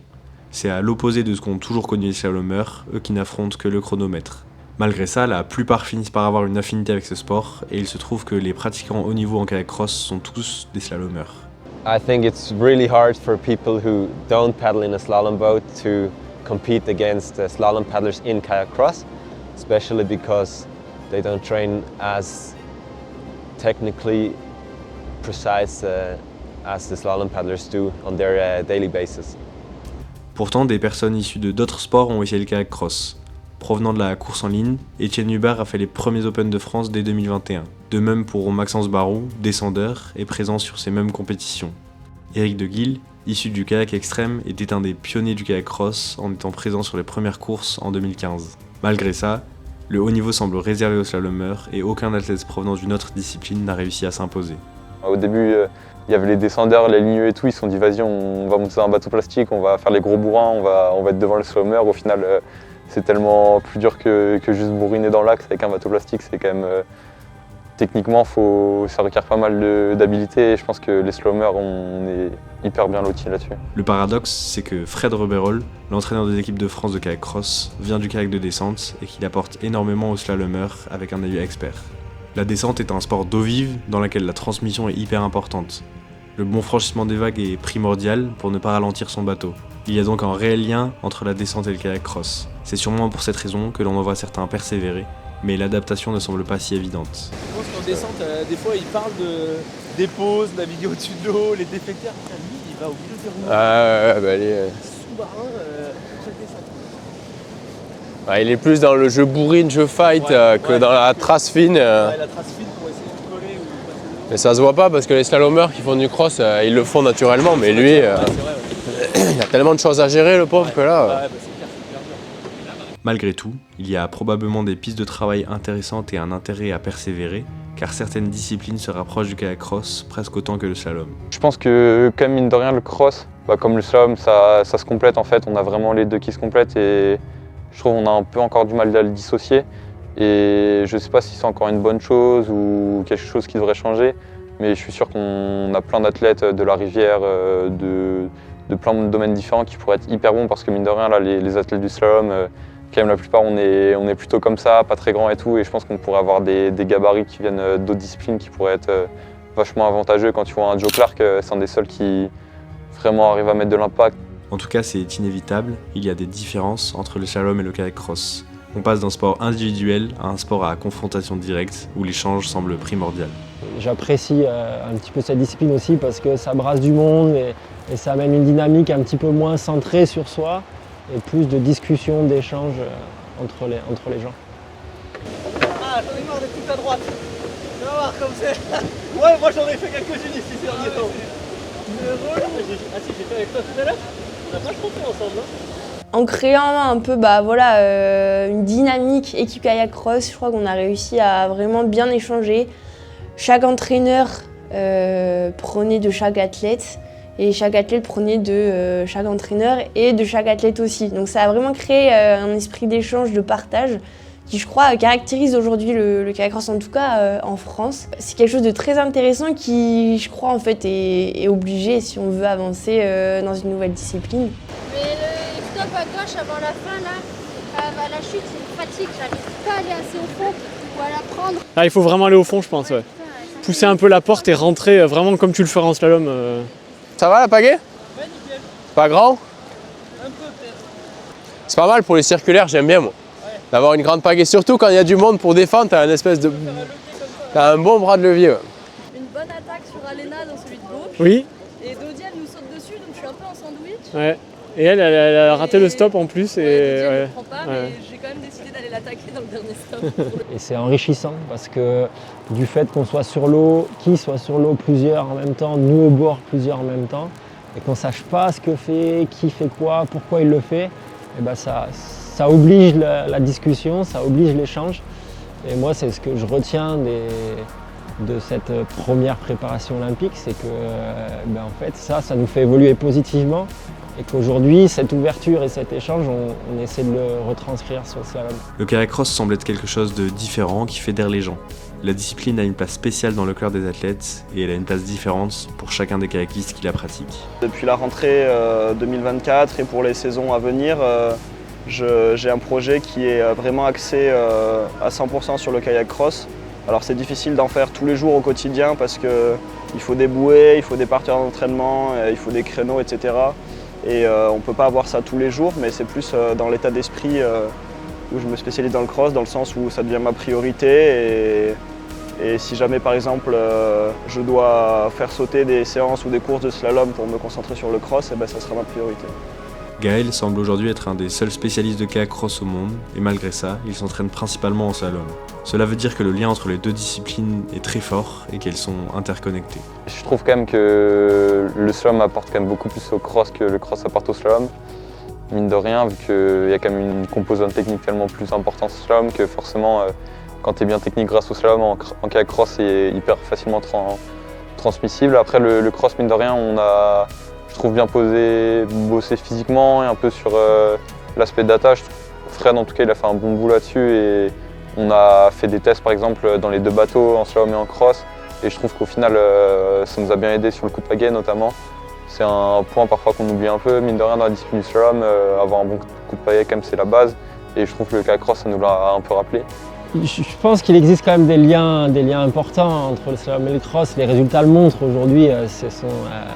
C'est à l'opposé de ce qu'ont toujours connu les slalomeurs, eux qui n'affrontent que le chronomètre. Malgré ça, la plupart finissent par avoir une affinité avec ce sport, et il se trouve que les pratiquants haut niveau en kayak cross sont tous des slalomeurs. I think it's really hard for people who don't paddle in a slalom boat to compete against slalom paddlers in kayak cross, especially because they don't train as technically precise as the slalom paddlers do on their daily basis. Pourtant, des personnes issues de d'autres sports ont essayé le kayak cross. Provenant de la course en ligne, Étienne Hubert a fait les premiers Open de France dès 2021. De même pour Maxence Barou, descendeur, et présent sur ces mêmes compétitions. Éric Deguille, issu du kayak extrême, était un des pionniers du kayak cross en étant présent sur les premières courses en 2015. Malgré ça, le haut niveau semble réservé aux slalomeurs et aucun athlète provenant d'une autre discipline n'a réussi à s'imposer. Au début, il y avait les descendeurs, les ligneux et tout, ils se sont dit vas-y, on va monter dans un bateau plastique, on va faire les gros bourrins, on va être devant le slalomeur. Au final, c'est tellement plus dur que juste bourriner dans l'axe avec un bateau plastique, c'est quand même Techniquement, ça requiert pas mal d'habilité et je pense que les slalomers, on est hyper bien lotis là-dessus. Le paradoxe, c'est que Fred Reberol, l'entraîneur des équipes de France de kayak cross, vient du kayak de descente et qu'il apporte énormément aux slalomers avec un œil expert. La descente est un sport d'eau vive dans lequel la transmission est hyper importante. Le bon franchissement des vagues est primordial pour ne pas ralentir son bateau. Il y a donc un réel lien entre la descente et le kayak cross. C'est sûrement pour cette raison que l'on en voit certains persévérer, mais l'adaptation ne semble pas si évidente. Je pense qu'en descente, des fois, ils parlent des pauses, naviguer au-dessus de l'eau, les déflecteurs. Lui, il va au milieu des roues. Sous-marin, chaque descente. Il est plus dans le jeu bourrine, jeu fight que dans la trace fine. La trace fine pour essayer de coller ou passer de l'eau. Mais ça se voit pas parce que les slalomers qui font du cross, ils le font naturellement. Mais lui, il a tellement de choses à gérer, le pauvre, que là. Malgré tout, il y a probablement des pistes de travail intéressantes et un intérêt à persévérer, car certaines disciplines se rapprochent du kayak cross presque autant que le slalom. Je pense que, comme mine de rien, le cross, comme le slalom, ça se complète en fait. On a vraiment les deux qui se complètent et je trouve qu'on a un peu encore du mal à le dissocier. Et je ne sais pas si c'est encore une bonne chose ou quelque chose qui devrait changer, mais je suis sûr qu'on a plein d'athlètes de la rivière, de plein de domaines différents qui pourraient être hyper bons parce que mine de rien, là, les athlètes du slalom, quand même la plupart on est plutôt comme ça, pas très grands et tout, et je pense qu'on pourrait avoir des gabarits qui viennent d'autres disciplines qui pourraient être vachement avantageux. Quand tu vois un Joe Clark, c'est un des seuls qui vraiment arrive à mettre de l'impact. En tout cas, c'est inévitable, il y a des différences entre le slalom et le kayak cross. On passe d'un sport individuel à un sport à confrontation directe où l'échange semble primordial. J'apprécie un petit peu cette discipline aussi parce que ça brasse du monde et ça amène une dynamique un petit peu moins centrée sur soi et plus de discussion, d'échange entre les gens. Ah, j'en ai marre d'être tout à droite. Tu vas voir comme c'est. Ouais, moi j'en ai fait quelques-unes ici ces derniers temps. Ah si, j'ai fait avec toi tout à l'heure. On n'a pas trop fait ensemble, hein. En créant un peu une dynamique équipe kayak cross, je crois qu'on a réussi à vraiment bien échanger. Chaque entraîneur prenait de chaque athlète et chaque athlète prenait de chaque entraîneur et de chaque athlète aussi. Donc ça a vraiment créé un esprit d'échange, de partage qui, je crois, caractérise aujourd'hui le kayak cross, en tout cas en France. C'est quelque chose de très intéressant qui, je crois, en fait, est obligé si on veut avancer dans une nouvelle discipline. Mais le stop à gauche avant la fin, là, à la chute, c'est une fatigue. J'arrive pas à aller assez au fond ou à la prendre. Ah, il faut vraiment aller au fond, je pense. Ouais. Pousser un peu la porte et rentrer vraiment comme tu le feras en slalom. Ça va la pagaie? Ouais, nickel. Pas grand? Un peu peut-être. C'est pas mal pour les circulaires, j'aime bien moi. D'avoir une grande pagaie, surtout quand il y a du monde pour défendre, t'as un bon bras de levier. Ouais. Une bonne attaque sur Alena dans celui de gauche. Oui. Et Dodi, elle nous saute dessus, donc je suis un peu en sandwich. Ouais. Et elle a raté le stop en plus. Ouais, et je comprends pas, mais j'ai quand même décidé d'aller l'attaquer dans le dernier stop. Et c'est enrichissant parce que du fait qu'on soit sur l'eau, qu'il soit sur l'eau plusieurs en même temps, nous au bord plusieurs en même temps, et qu'on ne sache pas ce que fait, qui fait quoi, pourquoi il le fait, et ben ça oblige la discussion, ça oblige l'échange. Et moi, c'est ce que je retiens de cette première préparation olympique, c'est que en fait, ça nous fait évoluer positivement. Et qu'aujourd'hui, cette ouverture et cet échange, on essaie de le retranscrire sur le slalom. Le kayak cross semble être quelque chose de différent qui fédère les gens. La discipline a une place spéciale dans le cœur des athlètes et elle a une place différente pour chacun des kayakistes qui la pratiquent. Depuis la rentrée 2024 et pour les saisons à venir, j'ai un projet qui est vraiment axé à 100% sur le kayak cross. Alors c'est difficile d'en faire tous les jours au quotidien parce qu'il faut des bouées, il faut des partenaires d'entraînement, il faut des créneaux, etc. Et on ne peut pas avoir ça tous les jours, mais c'est plus dans l'état d'esprit où je me spécialise dans le cross, dans le sens où ça devient ma priorité. Et si jamais, par exemple, je dois faire sauter des séances ou des courses de slalom pour me concentrer sur le cross, ça sera ma priorité. Gaël semble aujourd'hui être un des seuls spécialistes de kayak cross au monde, et malgré ça, il s'entraîne principalement en slalom. Cela veut dire que le lien entre les deux disciplines est très fort et qu'elles sont interconnectées. Je trouve quand même que le slalom apporte quand même beaucoup plus au cross que le cross apporte au slalom. Mine de rien, vu qu'il y a quand même une composante technique tellement plus importante au slalom que forcément, quand tu es bien technique grâce au slalom, en kayak cross, c'est hyper facilement transmissible. Après, le cross, mine de rien, on a, je trouve, bien bossé physiquement et un peu sur l'aspect d'attache. Fred, en tout cas, il a fait un bon bout là-dessus et On a fait des tests par exemple dans les 2 bateaux en slalom et en cross et je trouve qu'au final ça nous a bien aidé sur le coup de pagaie notamment. C'est un point parfois qu'on oublie un peu, mine de rien dans la discipline du slalom, avoir un bon coup de pagaie quand même c'est la base et je trouve que le kayak cross ça nous l'a un peu rappelé. Je pense qu'il existe quand même des liens importants entre le slalom et le cross. Les résultats le montrent aujourd'hui, ce sont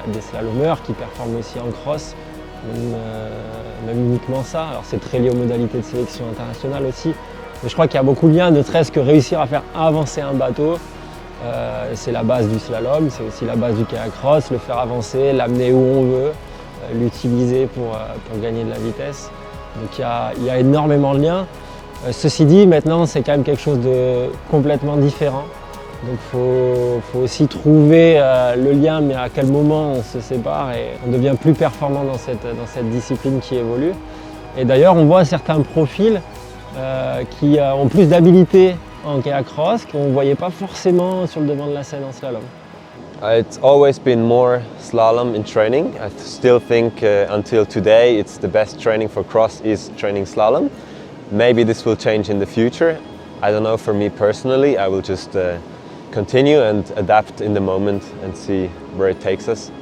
des slalomeurs qui performent aussi en cross, même uniquement ça. Alors c'est très lié aux modalités de sélection internationale aussi. Mais je crois qu'il y a beaucoup de liens, ne serait-ce que réussir à faire avancer un bateau. C'est la base du slalom, c'est aussi la base du kayak cross, le faire avancer, l'amener où on veut, l'utiliser pour gagner de la vitesse. Donc il y a énormément de liens. Ceci dit, maintenant c'est quand même quelque chose de complètement différent. Donc il faut aussi trouver le lien, mais à quel moment on se sépare et on devient plus performant dans cette discipline qui évolue. Et d'ailleurs on voit certains profils qui ont plus d'habilité en kayak cross qu'on ne voyait pas forcément sur le devant de la scène en slalom. It's always been more slalom in training. I still think until today it's the best training for cross is training slalom. Maybe this will change in the future. I don't know, for me personally, I will just continue and adapt in the moment and see where it takes us.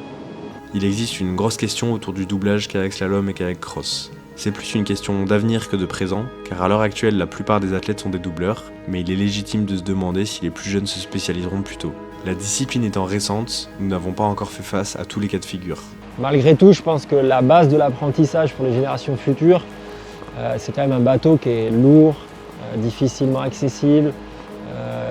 Il existe une grosse question autour du doublage kayak slalom et kayak cross. C'est plus une question d'avenir que de présent, car à l'heure actuelle, la plupart des athlètes sont des doubleurs, mais il est légitime de se demander si les plus jeunes se spécialiseront plus tôt. La discipline étant récente, nous n'avons pas encore fait face à tous les cas de figure. Malgré tout, je pense que la base de l'apprentissage pour les générations futures, c'est quand même un bateau qui est lourd, difficilement accessible,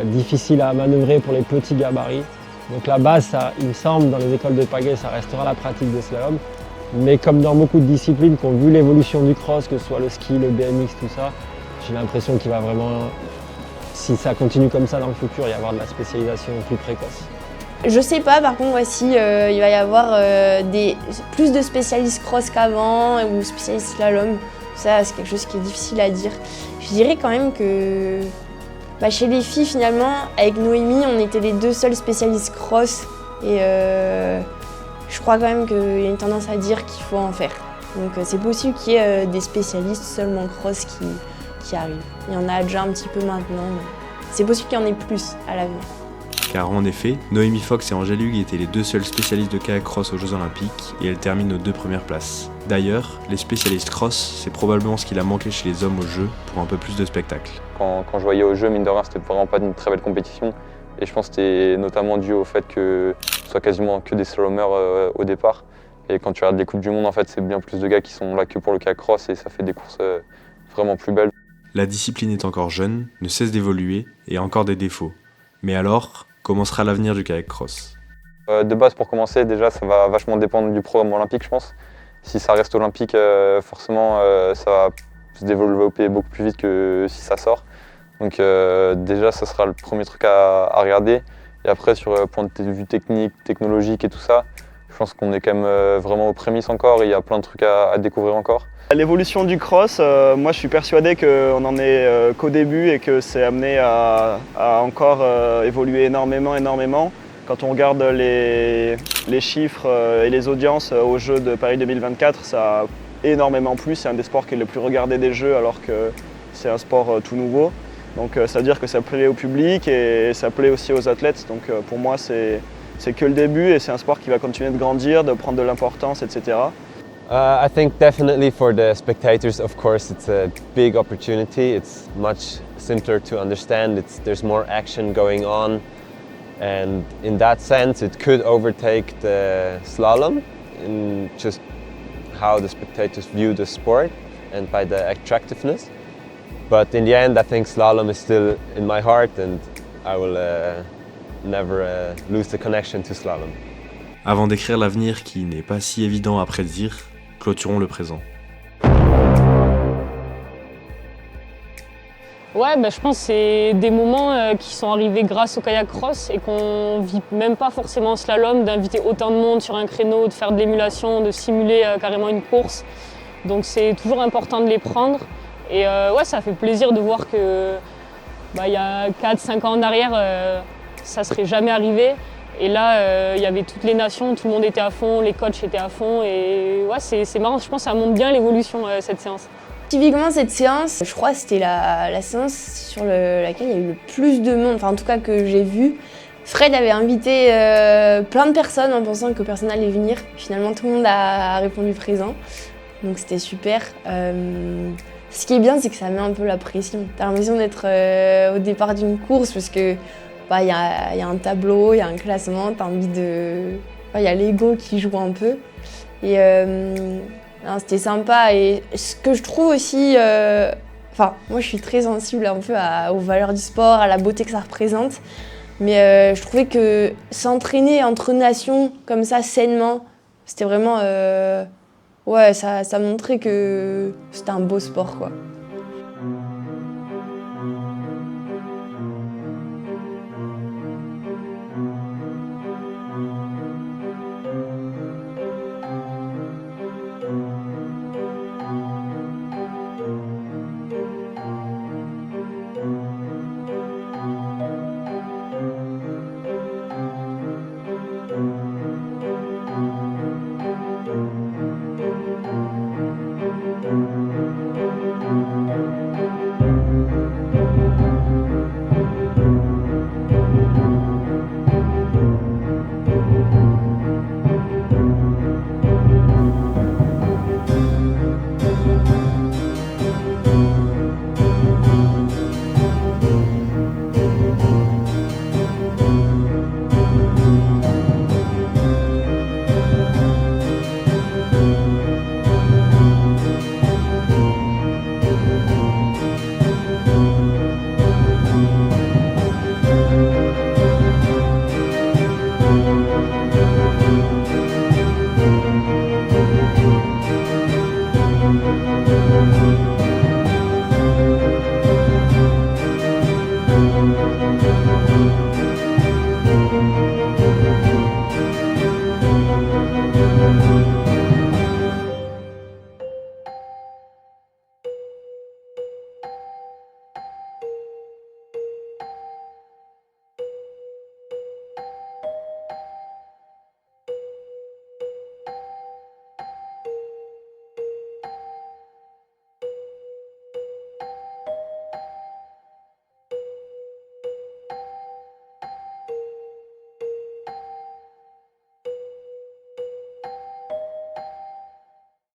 difficile à manœuvrer pour les petits gabarits. Donc la base, ça, il me semble, dans les écoles de pagaie, ça restera la pratique de slalom. Mais comme dans beaucoup de disciplines qui ont vu l'évolution du cross, que ce soit le ski, le BMX, tout ça, j'ai l'impression qu'il va vraiment, si ça continue comme ça dans le futur, y avoir de la spécialisation plus précoce. Je sais pas, par contre, voici, il va y avoir plus de spécialistes cross qu'avant ou spécialistes slalom. Ça, c'est quelque chose qui est difficile à dire. Je dirais quand même que chez les filles, finalement, avec Noémie, on était les 2 seuls spécialistes cross. Et je crois quand même qu'il y a une tendance à dire qu'il faut en faire. Donc c'est possible qu'il y ait des spécialistes seulement cross qui arrivent. Il y en a déjà un petit peu maintenant, mais c'est possible qu'il y en ait plus à l'avenir. Car en effet, Noémie Fox et Angèle Hugues étaient les 2 seuls spécialistes de kayak cross aux Jeux Olympiques et elles terminent aux 2 premières places. D'ailleurs, les spécialistes cross, c'est probablement ce qu'il a manqué chez les hommes aux Jeux pour un peu plus de spectacle. Quand je voyais aux Jeux, mine de rien, c'était vraiment pas une très belle compétition. Et je pense que c'était notamment dû au fait que ce soit quasiment que des slalomers au départ. Et quand tu regardes les Coupes du Monde, en fait, c'est bien plus de gars qui sont là que pour le kayak cross et ça fait des courses vraiment plus belles. La discipline est encore jeune, ne cesse d'évoluer et a encore des défauts. Mais alors, comment sera l'avenir du kayak cross ? De base, pour commencer, déjà, ça va vachement dépendre du programme olympique, je pense. Si ça reste olympique, forcément, ça va se développer beaucoup plus vite que si ça sort. Donc déjà, ça sera le premier truc à regarder. Et après, sur le point de vue technique, technologique et tout ça, je pense qu'on est quand même vraiment aux prémices encore et il y a plein de trucs à découvrir encore. L'évolution du cross, moi je suis persuadé qu'on n'en est qu'au début et que c'est amené à encore évoluer énormément. Quand on regarde les chiffres et les audiences aux Jeux de Paris 2024, ça a énormément plu. C'est un des sports qui est le plus regardé des Jeux alors que c'est un sport tout nouveau. Donc ça veut dire que ça plaît au public et ça plaît aussi aux athlètes. Donc pour moi c'est que le début et c'est un sport qui va continuer de grandir, de prendre de l'importance, etc. I think definitely for the spectators, of course, it's a big opportunity. It's much simpler to understand. There's more action going on. And in that sense, it could overtake the slalom in just how the spectators view the sport and by the attractiveness. But in the end, I think slalom is still in my heart and I will never lose the connection to slalom. Avant d'écrire l'avenir qui n'est pas si évident à prédire, clôturons le présent. Ouais, je pense que c'est des moments qui sont arrivés grâce au kayak cross et qu'on vit même pas forcément en slalom, d'inviter autant de monde sur un créneau, de faire de l'émulation, de simuler carrément une course. Donc c'est toujours important de les prendre. Et ouais, ça fait plaisir de voir que il y a 4-5 ans en arrière, ça serait jamais arrivé. Et là, il y avait toutes les nations, tout le monde était à fond, les coachs étaient à fond. Et ouais, c'est marrant, je pense que ça montre bien l'évolution, cette séance. Typiquement cette séance, je crois que c'était la séance sur laquelle il y a eu le plus de monde, enfin en tout cas que j'ai vu. Fred avait invité plein de personnes en pensant que personne n'allait venir. Finalement tout le monde a répondu présent, donc c'était super. Ce qui est bien, c'est que ça met un peu la pression. T'as l'impression d'être au départ d'une course parce que y a un tableau, il y a un classement, t'as envie de... Il y a l'ego qui joue un peu. Et c'était sympa. Et ce que je trouve aussi... moi je suis très sensible un peu aux valeurs du sport, à la beauté que ça représente. Mais je trouvais que s'entraîner entre nations comme ça, sainement, c'était vraiment... ça montrait que c'était un beau sport, quoi.